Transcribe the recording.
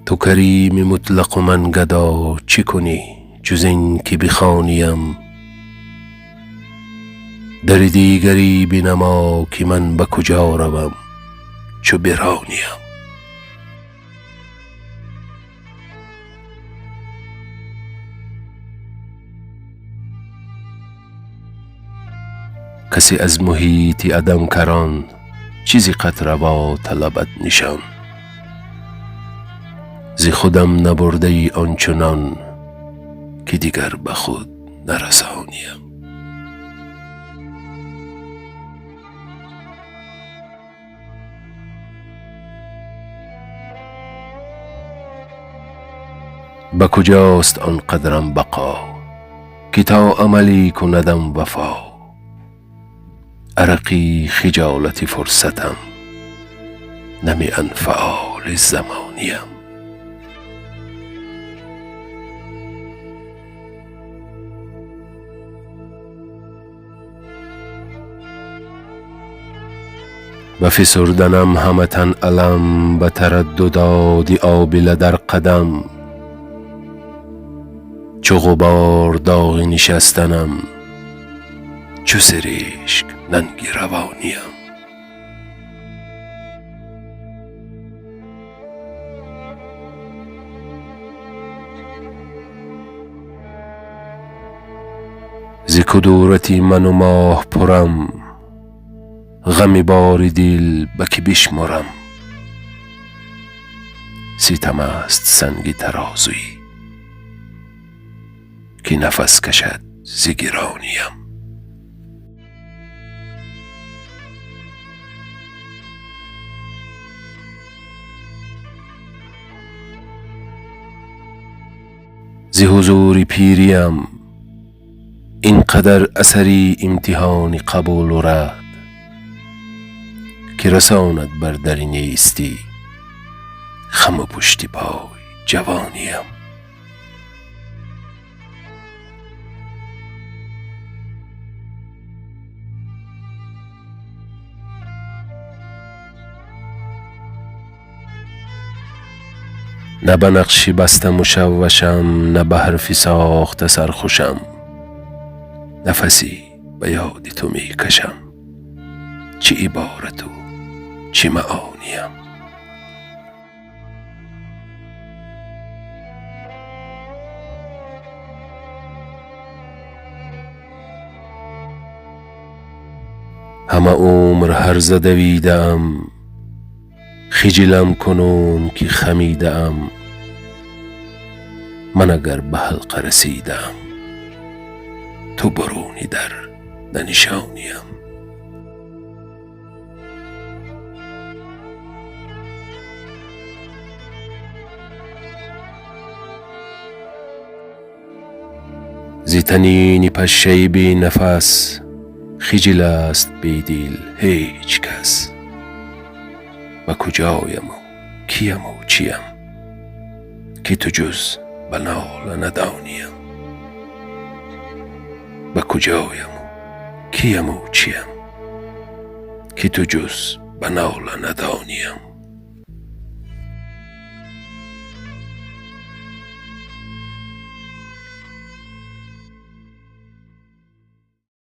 تو کریم مطلق و من گدا، چه کنی جز این که بخوانیم؟ در دیگری بنما که من به کجا روم چو برانیم. کسی از محیط عدم کران، چیزی قد روا طلبد نشان. ز خودم نبرده ای آنچنان، که دیگر به خود نرسانیم. به کجاست آن قدرم بقا، که تا عملی کندم وفا. عرقی خجالت فرصتم، نمی انفعال زمانیم. به فسردنم همه تن علم، به ترددات آبله در قدم. چو غبار داغ نشستنم، چو سرشک ننگ روانیم. ز کدورتی من و ماه پرم، غم بار دل به که بشمرم. ستم است سنگ ترازویی، که نفس کشد ز گرانیم. ز حضور پیریم، اینقدر اثری امتحان قبول و رد، که رساند بر در نیستی خم و پشت پای جوانیم. نه به نقشی بسته مشوشم، نه به حرفی ساخته سرخوشم. نفسی به یاد تو می کشم، چه عبارت و چه معانیم. همه عمر هرزه دویدم، خجلم کنون که خمیدم. من اگر به حلقه رسیدم، تو برونی در ننشانیم. ز تنین پشه بی نفس، خجل است بی دل هیچ کس. و کجایم و کیم و چیم، که تو جز به ناله ندانیم. و کجایم و کیم و چیم، که تو جز به ناله ندانیم.